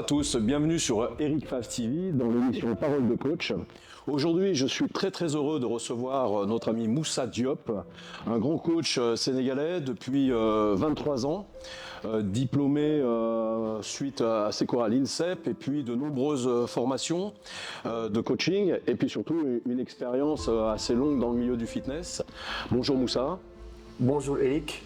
à tous, bienvenue sur Eric Favre TV dans l'émission Parole de Coach. Aujourd'hui, je suis très heureux de recevoir notre ami Moussa Diop, un grand coach sénégalais depuis 23 ans, diplômé suite à ses cours à l'INSEP et puis de nombreuses formations de coaching et puis surtout une expérience assez longue dans le milieu du fitness. Bonjour Moussa. Bonjour Eric.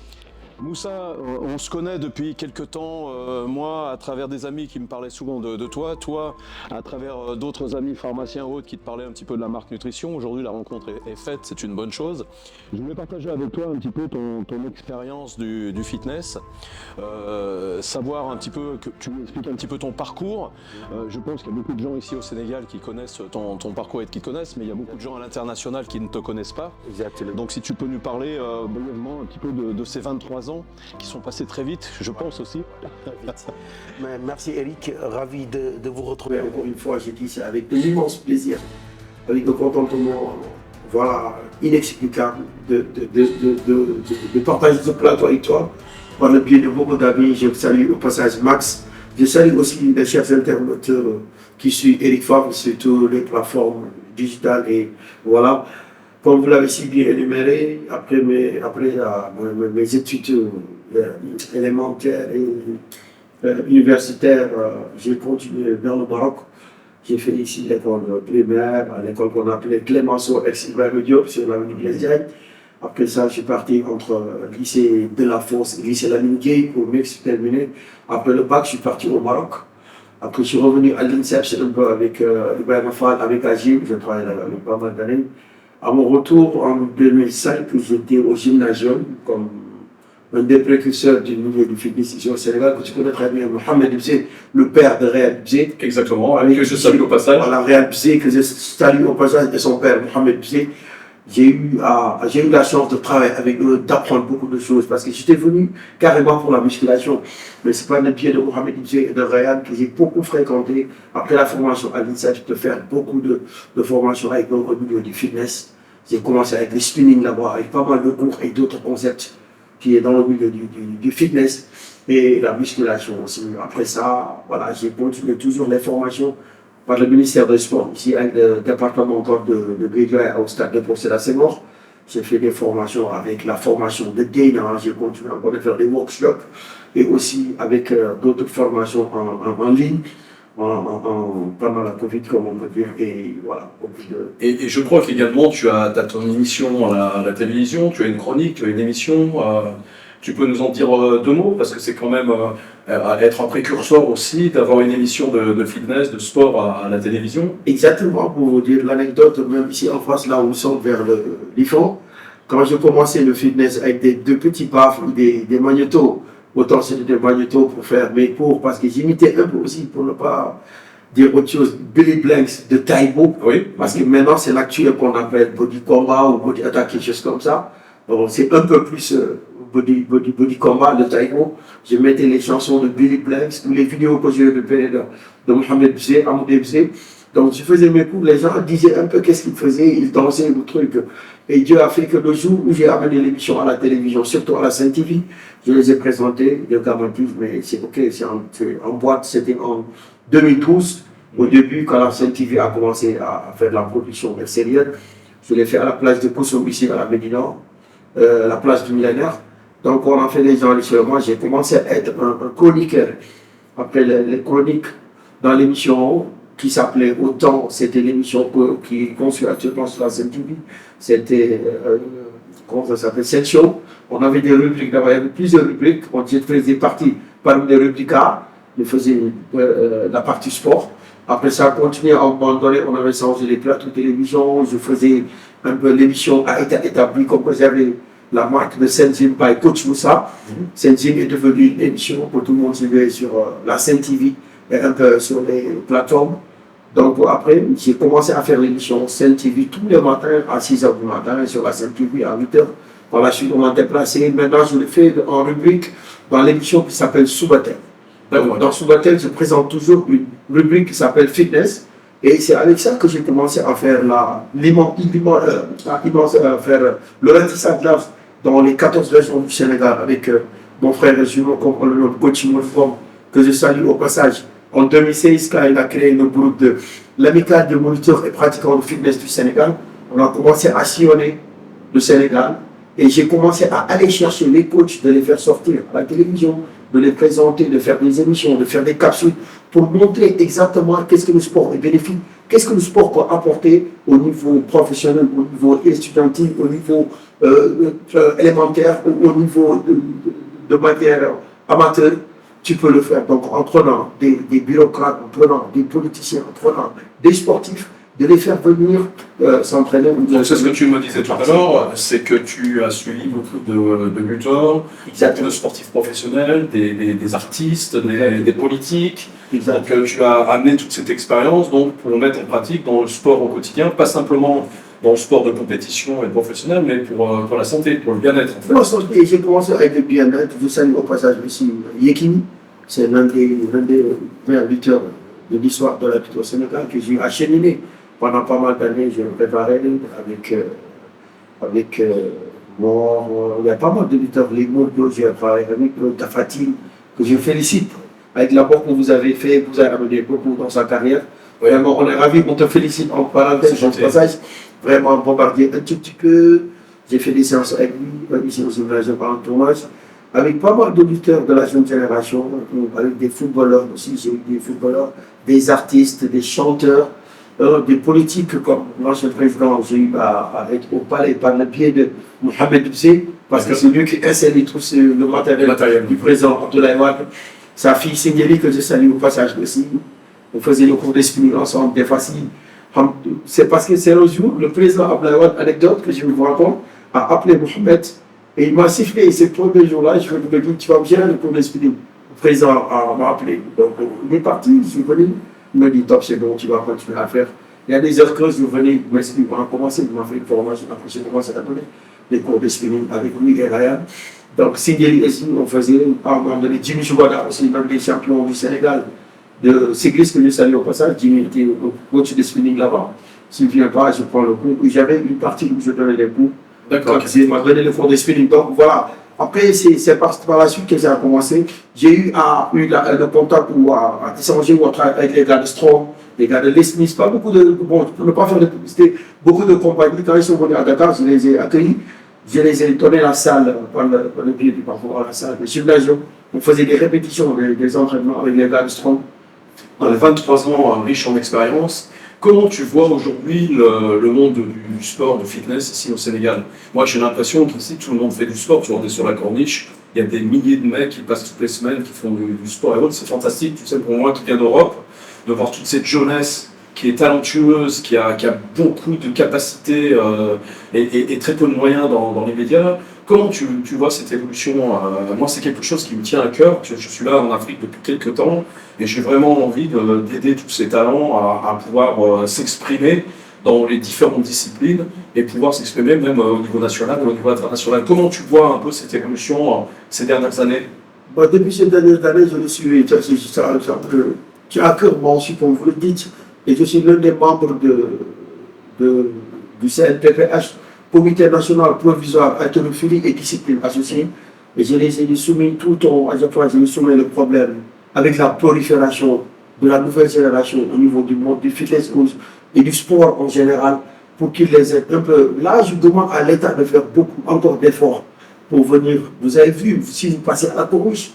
Moussa, on se connaît depuis quelques temps, moi à travers des amis qui me parlaient souvent de toi, toi à travers d'autres amis pharmaciens ou autres qui te parlaient un petit peu de la marque nutrition. Aujourd'hui la rencontre est faite, c'est une bonne chose. Je voulais partager avec toi un petit peu ton expérience du fitness, savoir un petit peu, que tu m'expliques un petit peu ton parcours. Je pense qu'il y a beaucoup de gens ici au Sénégal qui connaissent ton parcours et qui te connaissent, mais il y a beaucoup de gens à l'international qui ne te connaissent pas. Exactement. Donc si tu peux nous parler brièvement un petit peu de ces 23 ans qui sont passés très vite, je pense aussi. Merci Eric, ravi de vous retrouver encore une fois. J'ai dit ça avec de l'immense plaisir, avec de contentement, voilà, inexplicable de partager ce plateau avec toi. Par le biais de beaucoup d'amis, je salue au passage Max. Je salue aussi les chers internautes qui suivent Eric Favre sur toutes les plateformes digitales et voilà. Comme vous l'avez si bien énuméré, après mes études élémentaires et universitaires, j'ai continué vers le Maroc. J'ai fait ici l'école primaire, à l'école qu'on appelait Clémenceau ex-Ibrahima Diop sur l'avenue Blaise Diagne. Après ça, je suis parti entre le lycée de la Fosse et le lycée Lamine Gueye pour mieux se terminer. Après le bac, je suis parti au Maroc. Après, je suis revenu à l'INSEP, c'est un peu avec Ibrahima Fall, avec Agim, je travaille là avec pas mal d'années. À mon retour en 2005, j'étais au gymnasium comme un des précurseurs du milieu du fitness ici au Sénégal, que tu connais très bien, Mohamed Bzé, le père de Réal Bzé. Exactement, que je salue au passage. Voilà, Réal Bzé, que je salue au passage de son père, Mohamed Bzé. J'ai eu la chance de travailler avec eux, d'apprendre beaucoup de choses, parce que j'étais venu carrément pour la musculation. Mais c'est pas le pied de Mohamed Bzé et de Réal que j'ai beaucoup fréquenté. Après la formation à l'INSEP, de faire beaucoup de formations avec eux au milieu du fitness. J'ai commencé avec le spinning là-bas, avec pas mal de cours et d'autres concepts qui est dans le milieu du fitness et la musculation aussi. Après ça, voilà, j'ai continué toujours les formations par le ministère des Sports, ici avec le département encore de Grégouin au stade de Procédé Senghor. J'ai fait des formations avec la formation de Dana, j'ai continué encore à faire des workshops et aussi avec d'autres formations en ligne. Pendant la Covid, comme on peut dire, et voilà. Et je crois qu'également tu as ton émission à la télévision, tu as une chronique, tu as une émission. Tu peux nous en dire deux mots, parce que c'est quand même être un précurseur aussi d'avoir une émission de fitness, de sport à la télévision. Exactement, pour vous dire l'anecdote, même ici en France, là où nous sommes vers l'IFON, quand j'ai commencé le fitness avec deux petits baffes ou des magnétos, autant c'était des magnétos pour faire mes cours, parce que j'imitais un peu aussi, pour ne pas dire autre chose, Billy Blanks de Taïbo. Oui. Parce que maintenant c'est l'actuel qu'on appelle body combat ou body attack, quelque chose comme ça. Bon, c'est un peu plus body combat de Taïbo. Je mettais les chansons de Billy Blanks, ou les vidéos que j'ai repérées de Mohamed Bzé, Amoudé Bzé. Donc je faisais mes cours, les gens disaient un peu qu'est-ce qu'ils faisaient, ils dansaient le truc. Et Dieu a fait que le jour où j'ai amené l'émission à la télévision, surtout à la Sainte TV, je les ai présentés, des gamins-plus, mais c'est ok, c'est en boîte, c'était en 2012. Au début, quand la Sainte TV a commencé à faire de la production sérieuse, je l'ai fait à la place de Kosovo ici à la Médina, la place du millénaire. Donc on a fait des enregistrements, j'ai commencé à être un chroniqueur. Après les chroniques dans l'émission qui s'appelait Autant, c'était l'émission qui est conçue actuellement sur la Sainte TV. C'était, comment ça s'appelle, cette show. On avait des rubriques, il y avait plusieurs rubriques. On faisait partie parmi les rubriques A, je faisais la partie sport. Après ça a continué, à un moment donné, on avait changé les plateaux de télévision. Je faisais un peu l'émission a été établie, comme j'avais la marque de Senzin by Coach Moussa. Senzin est devenue une émission que tout le monde suivait sur la Sainte TV et un peu sur les plateformes. Donc après, j'ai commencé à faire l'émission Sainte TV tous les matins à 6h du matin sur la Sainte TV à 8h. Par la suite, on m'a déplacé. Maintenant, je le fais en rubrique dans l'émission qui s'appelle Soubatel. Dans Soubatel, je présente toujours une rubrique qui s'appelle Fitness. Et c'est avec ça que j'ai commencé à faire faire le ratissage large dans les 14 régions du Sénégal avec mon frère jumeau, comme on le nomme, Coach Moulfom, que je salue au passage, En 2016, quand il a créé le groupe de l'Amicale des moniteurs et pratiquants de fitness du Sénégal, on a commencé à sillonner le Sénégal et j'ai commencé à aller chercher les coachs, de les faire sortir à la télévision, de les présenter, de faire des émissions, de faire des capsules pour montrer exactement qu'est-ce que le sport est bénéfique, qu'est-ce que le sport peut apporter au niveau professionnel, au niveau étudiantil, au niveau élémentaire, au niveau de matière amateur. Tu peux le faire donc en prenant des bureaucrates, en prenant des politiciens, en prenant des sportifs, de les faire venir s'entraîner. Donc c'est ce que tu me disais tout à l'heure, c'est que tu as suivi beaucoup de lutteurs, de sportifs professionnels, des artistes, des politiques. Donc tu as amené toute cette expérience donc, pour le mettre en pratique dans le sport au quotidien, pas simplement dans le sport de compétition et professionnel, mais pour la santé, pour le bien-être. En fait. Et j'ai commencé avec le bien-être. Je salue au passage aussi Yekini, c'est l'un des meilleurs lutteurs de l'histoire de la lutte au Sénégal que j'ai acheminé. Pendant pas mal d'années, j'ai préparé avec il y a pas mal de lutteurs, les Mondo, j'ai travaillé avec Tafatine, que je félicite. Avec l'apport que vous avez fait, vous avez amené beaucoup dans sa carrière. Vraiment, on est ravis, on te félicite en parenthèse, en passage. Vraiment, bombardier un tout petit peu. J'ai fait des séances avec lui, ici au gymnase par un tournage. Avec pas mal de lutteurs de la jeune génération, avec des footballeurs aussi, j'ai eu des footballeurs, des artistes, des chanteurs. Des politiques comme l'ancien président, j'ai eu à être au palais par le biais de Mohamed Bzé, parce que c'est lui qui installe tout le matériel du président Abdoulaye Wade. Sa fille Singeli, que je salue au passage aussi. On faisait le cours d'esprit ensemble, des faciles. C'est parce que c'est le jour, le président Abdoulaye Wade, anecdote que je vous raconte, a appelé Mohamed et il m'a sifflé. Et ces premiers jours-là, je lui ai dit, tu vas me gérer le cours d'esprit. Le président m'a appelé. Donc il est parti, je suis venu. Il m'a dit, top, c'est bon, tu vas continuer à faire. Il y a des heures creuses, vous venez, vous m'expliquez, on a commencé, vous m'avez fait une formation, après j'ai commencé à donner des cours de spinning avec lui et Ryan. Donc, Singeli ici, on faisait, à un moment donné, Jimmy Chouada aussi, l'un des champions du Sénégal de cycliste que je salue au passage. Jimmy était coach de spinning là-bas. S'il ne vient pas, je prends le cours. J'avais une partie où je donnais des cours. D'accord. Il m'a donné le cours de spinning. Donc, voilà. Après, c'est par la suite que ça a commencé. J'ai eu le contact ou à échanger ou à travailler avec les gars de Strong, les gars de Les Smith, pas beaucoup de. Bon, pour ne pas faire de publicité, beaucoup de compagnies. Quand ils sont venus à Dakar, je les ai accueillis. Je les ai donné la salle, par le biais du parcours à la salle de gymnasium. On faisait des répétitions, des entraînements avec les gars de Strong. Dans les 23 ans riche en expérience, comment tu vois aujourd'hui le monde du sport, du fitness ici au Sénégal? Moi, j'ai l'impression qu'ici, tout le monde fait du sport. Tu vois, on est sur la corniche, il y a des milliers de mecs qui passent toutes les semaines, qui font du sport et autres. C'est fantastique, tu sais, pour moi qui viens d'Europe, de voir toute cette jeunesse qui est talentueuse, qui a beaucoup de capacités et très peu de moyens dans les médias. Comment tu vois cette évolution? Moi, c'est quelque chose qui me tient à cœur. Je suis là en Afrique depuis quelques temps et j'ai vraiment envie d'aider tous ces talents à pouvoir s'exprimer dans les différentes disciplines et pouvoir s'exprimer même au niveau national ou au niveau international. Comment tu vois un peu cette évolution ces dernières années? Depuis ces dernières années, je le suis. J'ai à cœur, moi aussi, comme vous le dites, et je suis l'un des membres du CNPPH, Comité national provisoire haltérophilie et discipline associée. Et je les ai soumis à chaque fois, je les soumets le problème avec la prolifération de la nouvelle génération au niveau du monde du fitness et du sport en général, pour qu'ils les aident un peu. Là, je demande à l'État de faire encore d'efforts pour venir. Vous avez vu, si vous passez à la corniche,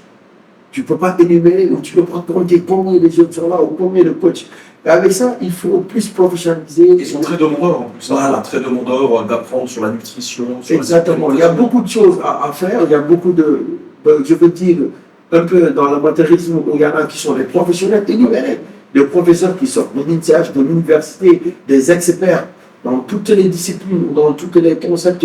tu ne peux pas énumérer ou tu ne peux pas compter combien de jeunes sont là ou combien de coachs. Et avec ça, il faut plus professionnaliser. Ils sont très demandeurs en plus. Voilà. Très demandeurs d'apprendre sur la nutrition. Sur exactement. Il y a beaucoup de choses à faire. Il y a beaucoup je veux dire, un peu dans l'amateurisme, où il y en a qui sont des professionnels énumérés, des professeurs qui sortent de l'INSEAD, de l'université, des experts dans toutes les disciplines, dans tous les concepts,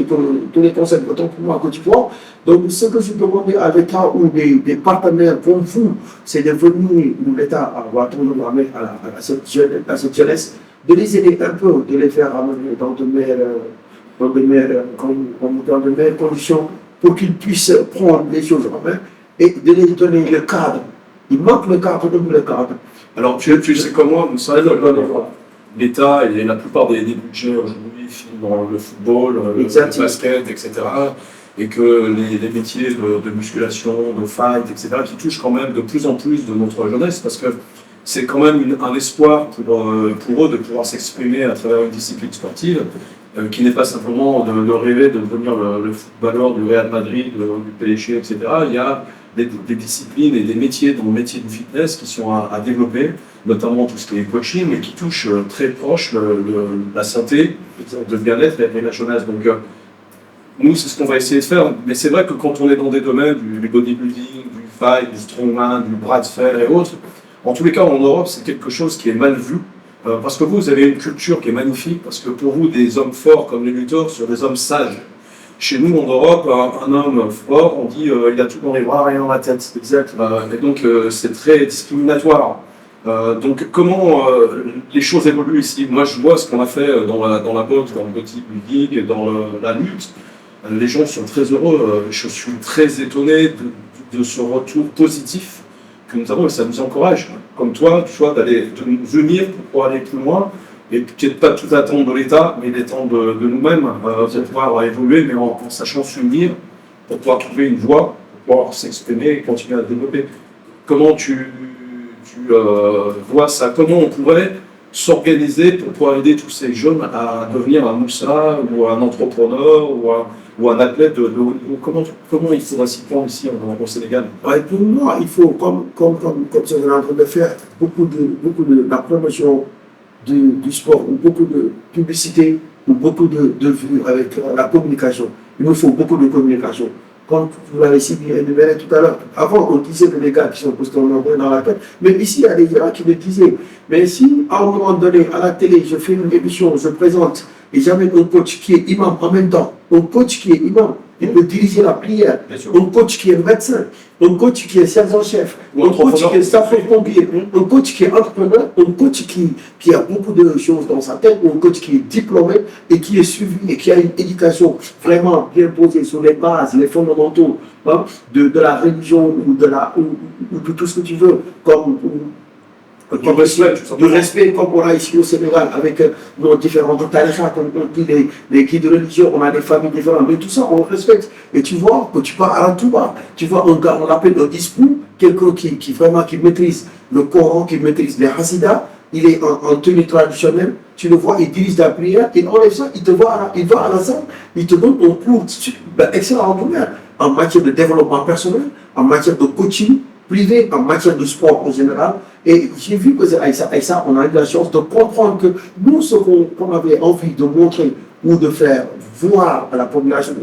autant pour moi, Côte d'Ivoire. Donc, ce que je demandais à l'État ou des partenaires comme vous, c'est de venir, où l'État va tourner la main à cette jeunesse, de les aider un peu, de les faire amener dans de meilleures conditions pour qu'ils puissent prendre les choses en main et de les donner le cadre. Il manque le cadre, donne le cadre. Alors, tu sais comme moi, vous savez, l'État et la plupart des budgets aujourd'hui filent dans le football, le basket, etc. Et que les métiers de musculation, de fight, etc., qui touchent quand même de plus en plus de notre jeunesse, parce que c'est quand même un espoir pour eux de pouvoir s'exprimer à travers une discipline sportive qui n'est pas simplement de rêver de devenir le footballeur du Real Madrid, du PSG, etc. Il y a des disciplines et des métiers, dont le métier du fitness, qui sont à développer, notamment tout ce qui est coaching, et qui touche très proche la santé, le bien-être et la jeunesse. Donc, nous, c'est ce qu'on va essayer de faire. Mais c'est vrai que quand on est dans des domaines du bodybuilding, du fight, du strongman, du bras de fer et autres, en tous les cas, en Europe, c'est quelque chose qui est mal vu. Parce que vous avez une culture qui est magnifique, parce que pour vous, des hommes forts comme les lutteurs sont des hommes sages. Chez nous, en Europe, un homme fort, on dit il a tout dans les bras, rien dans la tête. Exact. Et donc, c'est très discriminatoire. Donc, comment les choses évoluent ici? Moi, je vois ce qu'on a fait dans la boxe, dans le bodybuilding et dans la lutte. Les gens sont très heureux. Je suis très étonné de ce retour positif que nous avons, et ça nous encourage, comme toi, de nous unir pour aller plus loin, et peut-être pas tout attendre de l'État, mais d'attendre de nous-mêmes, pour pouvoir évoluer, mais en sachant s'unir, pour pouvoir trouver une voie, pour pouvoir s'exprimer et continuer à développer. Comment tu vois ça? Comment on pourrait s'organiser pour pouvoir aider tous ces jeunes à devenir un Moussa, ou un entrepreneur, ou un athlète de haut niveau? Comment il faudra s'y prendre ici au Sénégal? Ouais, pour moi, il faut, comme ce qu'on est en train de faire, beaucoup de la promotion du sport, ou beaucoup de publicité, ou beaucoup de vues avec la communication. Il nous faut beaucoup de communication. Comme vous l'avez si bien énuméré tout à l'heure, avant on disait que les gars qui sont postés en anglais dans la tête, mais ici il y a des gens qui le disaient. Mais si à un moment donné, à la télé, je fais une émission, je présente, et j'amène un coach qui est imam en même temps, un coach qui est imam, il peut diriger la prière, un coach qui est médecin, un coach qui est sergent-chef, un coach qui est sapeur-pompier, un coach qui est entrepreneur, un coach qui a beaucoup de choses dans sa tête, un coach qui est diplômé et qui est suivi et qui a une éducation vraiment bien posée sur les bases, les fondamentaux, hein, de la religion ou de tout ce que tu veux, du respect comme on a ici au Sénégal avec nos différentes tarikhas, comme on dit les guides religieux, on a des familles différentes, mais tout ça on respecte. Et tu vois que tu pars à la Touba, tu vois un gars, on l'appelle un ispou, quelqu'un qui vraiment qui maîtrise le Coran, qui maîtrise les Hassidas, il est en tenue traditionnelle, tu le vois, il dirige la prière, il enlève ça, il va à la salle, il te donne un cours excellent en matière de développement personnel, en matière de coaching privé, en matière de sport en général. Et j'ai vu que avec ça, on a eu la chance de comprendre que nous, ce qu'on avait envie de montrer ou de faire voir à la population,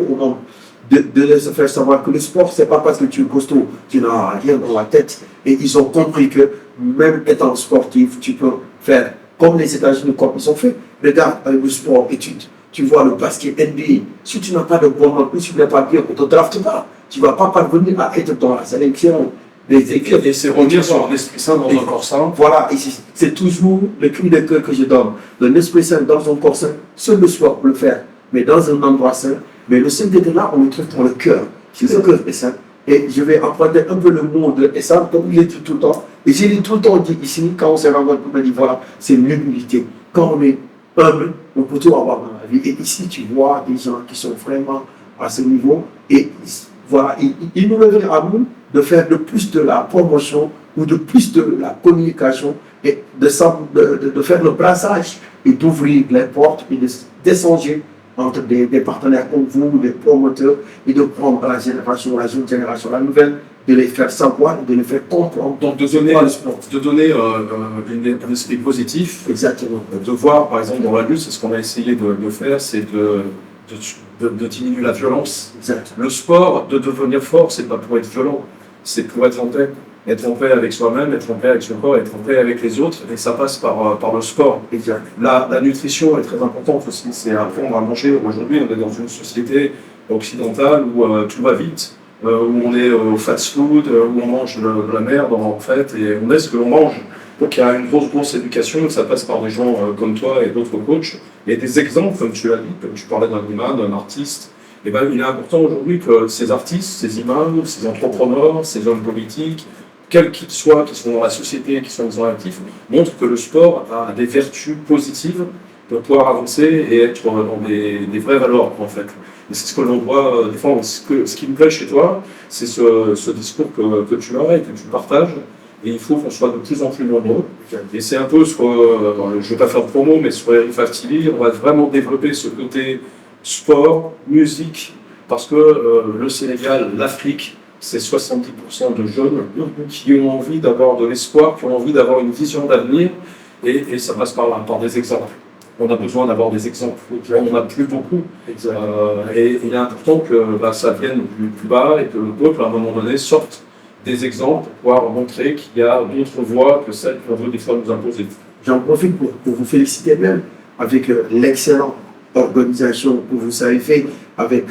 de se faire savoir que le sport, c'est pas parce que tu es costaud, tu n'as rien dans la tête. Et ils ont compris que même étant sportif, tu peux faire comme les États-Unis, comme ils ont fait. Regarde avec le sport, étude. Tu vois le basket NBA. Si tu n'as pas de bon en plus, tu n'es pas bien, on ne te drafte pas. Tu ne vas pas parvenir à être dans la sélection. Et c'est revenir sur l'esprit sain dans un corps sain. Voilà, et c'est toujours le cri de cœur que je donne. L'esprit sain dans un corps sain, seul le sport peut le faire, mais dans un endroit sain. Mais le saint de là, on le trouve dans le cœur. Si le cœur est sain. Et je vais emprunter un peu le mot de Essa, comme il est dit tout le temps. Et j'ai tout le temps dit ici, quand on s'est rencontré, on m'a dit voilà, c'est l'humilité. Quand on est humble, on peut tout avoir dans la vie. Et ici, tu vois des gens qui sont vraiment à ce niveau. Et voilà, il nous revient à nous de faire de plus de la promotion ou de plus de la communication et de faire le brassage et d'ouvrir les portes et d'échanger entre des partenaires comme vous, des promoteurs, et de prendre la jeune génération, la nouvelle, de les faire savoir, de les faire comprendre. Donc de donner un esprit positif. Exactement. De voir, par exemple, dans la lutte, c'est ce qu'on a essayé de faire, c'est de diminuer la violence. Exact. Le sport, de devenir fort, c'est pas pour être violent, c'est pour être en paix. Être en paix avec soi-même, être en paix avec son corps, être en paix avec les autres, et ça passe par le sport. Exact. La nutrition est très importante aussi, c'est apprendre à manger. Aujourd'hui, on est dans une société occidentale où tout va vite, où on est au fast-food, où on mange de la merde en fait, et on est ce que l'on mange. Donc il y a une grosse éducation, ça passe par des gens comme toi et d'autres coachs, et des exemples, comme tu as dit, comme tu parlais d'un imam, d'un artiste. Et ben, il est important aujourd'hui que ces artistes, ces imams, ces entrepreneurs, ces hommes politiques, quels qu'ils soient, qui sont dans la société, qui sont actifs, montrent que le sport a des vertus positives pour pouvoir avancer et être dans des vraies valeurs, en fait. Et c'est ce que l'on doit défendre. Ce qui me plaît chez toi, c'est ce discours que tu as et que tu partages, et il faut qu'on soit de plus en plus nombreux. Et c'est un peu sur, je ne vais pas faire de promo, mais sur RFA TV, on va vraiment développer ce côté sport, musique, parce que le Sénégal, l'Afrique, c'est 70% de jeunes qui ont envie d'avoir de l'espoir, qui ont envie d'avoir une vision d'avenir, et ça passe par là, par des exemples. On a besoin d'avoir des exemples. On n'en a plus beaucoup. Et il est important que ça vienne du plus bas et que le peuple, à un moment donné, sorte des exemples pour pouvoir montrer qu'il y a d'autres voies que celles qu'on veut des fois nous imposer. J'en profite pour vous féliciter même avec l'excellente organisation que vous avez fait avec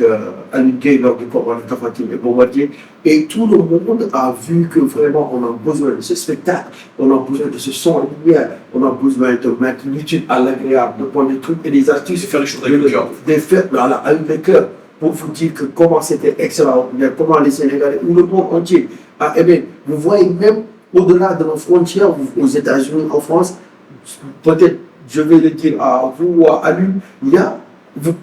Alioune Gueye lors du combat de Tapha Tine et Bombardier. Et tout le monde a vu que vraiment on a besoin de ce spectacle, on a besoin de ce son en lumière, on a besoin de mettre l'utile à l'agréable, de prendre des trucs et des astuces. De faire les choses avec le cœur. De faire avec le cœur. Pour vous dire que comment c'était extraordinaire, comment les Sénégalais ou le monde entier a aimé. Vous voyez même au-delà de nos frontières, aux États-Unis, en France, peut-être, je vais le dire à vous ou à lui, il y a,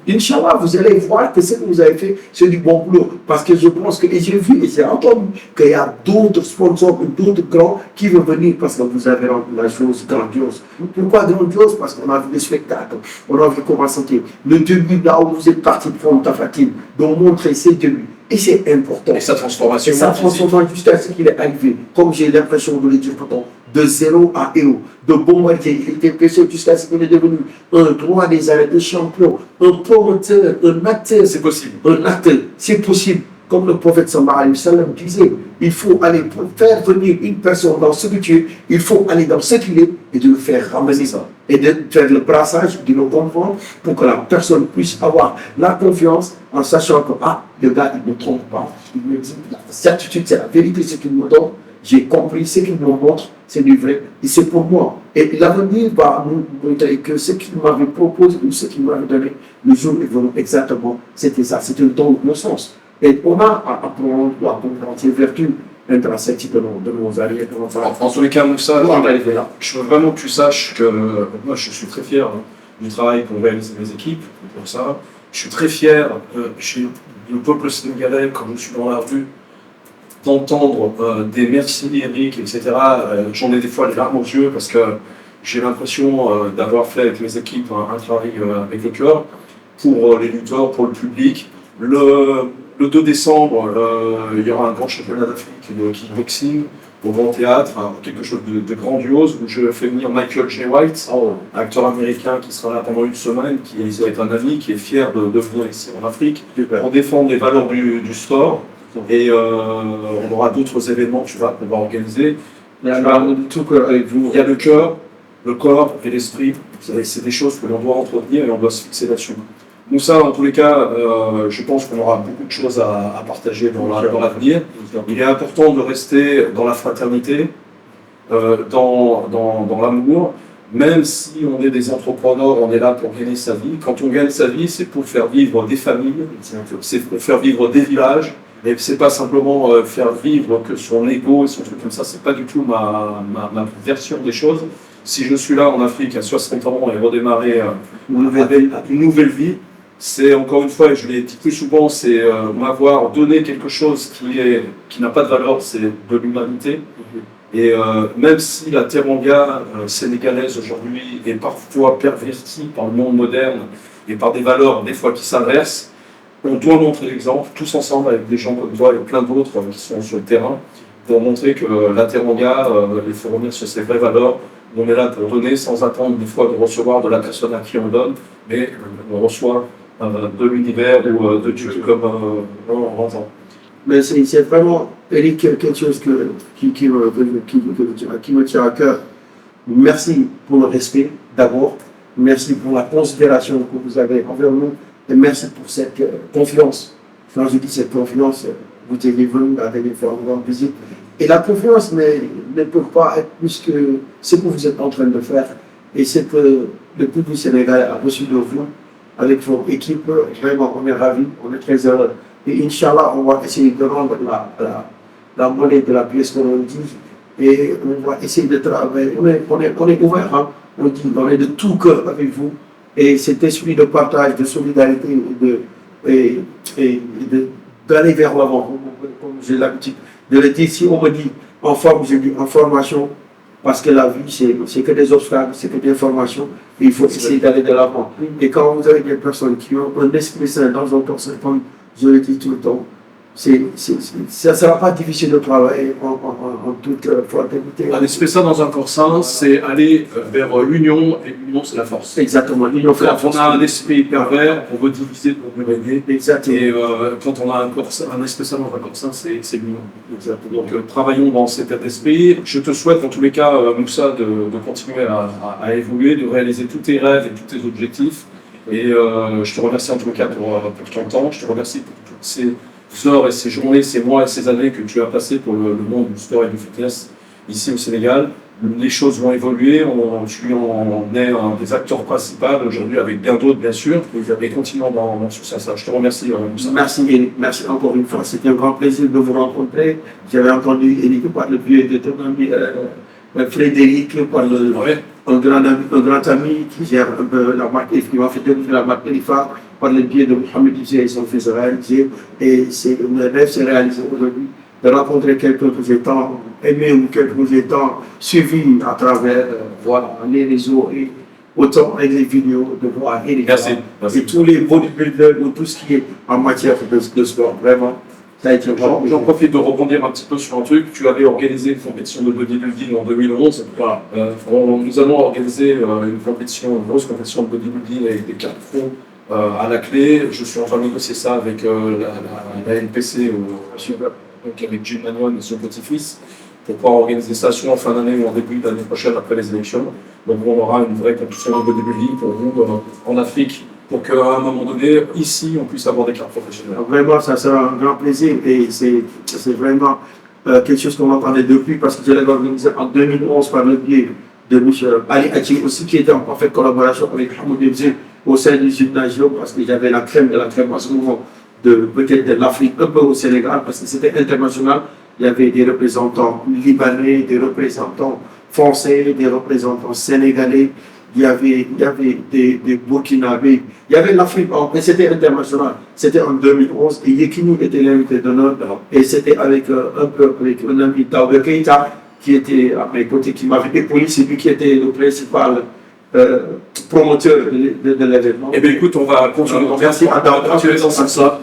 Inch'Allah, vous allez voir que ce que vous avez fait, c'est du bon boulot. Parce que je pense que, et j'ai vu, et j'ai entendu, qu'il y a d'autres sponsors, d'autres grands qui vont venir parce que vous avez rendu la chose grandiose. Pourquoi grandiose? Parce qu'on a vu des spectacles, on a vu comment c'était. Le début, là où vous êtes parti prendre Tapha Tine, de montrer ses débuts. Et c'est important. Et sa transformation. Et sa transformation jusqu'à ce qu'il est arrivé, comme j'ai l'impression de le dire pourtant, de 0 à héros, de Bombardier, il était pressé jusqu'à ce qu'il est devenu un roi des arènes, un champion, un promoteur, un acteur. C'est possible. Un acteur, c'est possible. Comme le prophète sallallahu alayhi wa sallam disait, il faut aller pour faire venir une personne dans ce que tu es, il faut aller dans ce qu'il est et de le faire ramener ça. Et de faire le brassage, de le comprendre pour que la personne puisse avoir la confiance en sachant que, le gars, il ne me trompe pas. Il me dit, la certitude, c'est la vérité, ce qu'il me donne. J'ai compris ce qu'il me montre, c'est du vrai, et c'est pour moi. Et l'avenir va nous montrer que ce qu'il m'avait proposé ou ce qu'il m'avait donné, le jour est venu exactement, c'était ça, c'était le don de sens. Et on a à apprendre ces vertus intrinsèques de nos alliés. En tous les cas, Moussa, là. je veux vraiment que tu saches que moi je suis très fier du travail qu'ont réalisé mes équipes pour ça. Je suis très fier chez le peuple sénégalais, quand je suis dans la rue, d'entendre des merci Eric, etc. J'en ai des fois les larmes aux yeux parce que j'ai l'impression d'avoir fait avec mes équipes un travail avec le cœur pour les lutteurs, pour le public. Le 2 décembre, il y aura un grand championnat d'Afrique de kickboxing au Grand Théâtre, quelque chose de grandiose, où je fais venir Michael J. White, acteur américain qui sera là pendant une semaine, qui est un ami, qui est fier de venir ici en Afrique, pour défendre les valeurs du sport. Et on aura d'autres événements qu'on va organiser. Il y a le cœur, le corps et l'esprit. C'est des choses que l'on doit entretenir et on doit se fixer là-dessus. Nous, ça, en tous les cas, je pense qu'on aura beaucoup de choses à partager dans l'avenir. Il est important de rester dans la fraternité, dans l'amour. Même si on est des entrepreneurs, on est là pour gagner sa vie. Quand on gagne sa vie, c'est pour faire vivre des familles, c'est pour faire vivre des villages. Et c'est pas simplement faire vivre que son ego et son truc comme ça, c'est pas du tout ma version des choses. Si je suis là en Afrique à 60 ans et redémarrer une nouvelle vie, c'est encore une fois, et je l'ai dit plus souvent, c'est m'avoir donné quelque chose qui n'a pas de valeur, c'est de l'humanité. Et même si la teranga sénégalaise aujourd'hui est parfois pervertie par le monde moderne et par des valeurs des fois qui s'inversent, on doit montrer l'exemple, tous ensemble, avec des gens comme toi et plein d'autres qui sont sur le terrain, pour montrer que la teranga, il faut revenir sur ses vraies valeurs. On est là pour donner sans attendre des fois de recevoir de la personne à qui on donne, mais on reçoit de l'univers ou de Dieu comme on entend. Mais c'est vraiment, Eric, quelque chose qui me tient à cœur. Merci pour le respect d'abord, merci pour la considération que vous avez envers nous, et merci pour cette confiance. Quand je dis cette confiance, vous êtes venu à venir faire une grande visite. Et la confiance ne peut pas être plus que ce que vous êtes en train de faire. Et c'est que le public sénégalais a reçu de vous, avec votre équipe. Vraiment, on est ravis, on est très heureux. Et Inch'Allah, on va essayer de rendre la monnaie de la pièce qu'on dit. Et on va essayer de travailler. On est ouvert, hein. On est de tout cœur avec vous. Et cet esprit de partage, de solidarité et d'aller vers l'avant, comme j'ai l'habitude de le dire. Si on me dit en forme, j'ai dit en formation, parce que la vie, c'est que des obstacles, c'est que des formations, et il faut essayer d'aller de l'avant. Et quand vous avez des personnes qui ont un esprit sain dans un corps sain, comme je le dis tout le temps, ça ne sera pas difficile de travailler en toute fraternité. Un esprit ça dans un corps sain, c'est aller vers l'union, et l'union c'est la force. Exactement, l'union fait la Quand on force. a un esprit pervers, on veut diviser pour mieux régner. Exactement. Et quand on a un esprit sain dans un corps sain, c'est l'union. Exactement. Donc travaillons dans cet état d'esprit. Je te souhaite en tous les cas, Moussa, de continuer à évoluer, de réaliser tous tes rêves et tous tes objectifs. Et je te remercie en tous les cas pour ton temps. Je te remercie pour toutes ces heures et ces journées, ces mois et ces années que tu as passées pour le monde du sport et du fitness ici au Sénégal. Les choses vont évoluer, tu en es un des acteurs principaux aujourd'hui avec bien d'autres bien sûr, et continuons dans ce sens-là. Je te remercie. Moussa. Merci Eric, merci encore une fois. C'était un grand plaisir de vous rencontrer. J'avais entendu Eric par le biais de ton ami Frédéric, un grand ami qui gère un peu la marque, qui m'a fait découvrir la marque Elifa par le biais de Mohamed Dizé et son fils réalisé. Et le rêve s'est réalisé aujourd'hui de rencontrer quelqu'un que j'ai tant aimé ou quelqu'un que j'ai tant suivi à travers les réseaux et autant avec les vidéos de voir Eric. Merci. Et tous les bodybuilders ou tout ce qui est en matière de sport. Vraiment, ça a été vraiment. J'en profite de rebondir un petit peu sur un truc. Tu avais organisé une compétition de bodybuilding en 2011. Voilà. Nous allons organiser une grosse compétition de bodybuilding avec des cartes fonds à la clé. Je suis en train de négocier ça avec la NPC, donc avec Jim Manuel et son petit-fils, pour pouvoir organiser ça soit en fin d'année ou en début d'année prochaine après les élections. Donc on aura une vraie compétition de bodybuilding pour vous en Afrique, pour qu'à un moment donné, ici, on puisse avoir des cartes professionnelles. Vraiment, ça sera un grand plaisir et c'est vraiment quelque chose qu'on va parler depuis parce que je l'ai organisé en 2011 par le biais de M. Ali Hachi aussi, qui était en parfaite collaboration avec Hamoud Debzé au sein du gymnasium parce qu'il y avait la crème de la crème à ce moment peut-être de l'Afrique, un peu au Sénégal parce que c'était international. Il y avait des représentants libanais, des représentants français, des représentants sénégalais. Il y avait des Burkinabés, il y avait l'Afrique, mais c'était international. C'était en 2011 et Yekini était l'invité d'honneur et c'était avec un ami Taoué Keïta qui était à mes côtés, qui m'avait épaulé, c'est lui qui était le principal promoteur de l'événement. Eh bien écoute, on va continuer dans ce sens-là.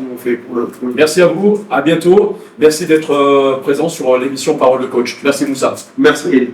Merci à vous, à bientôt. Merci d'être présent sur l'émission Parole de Coach. Merci Moussa. Merci Eric.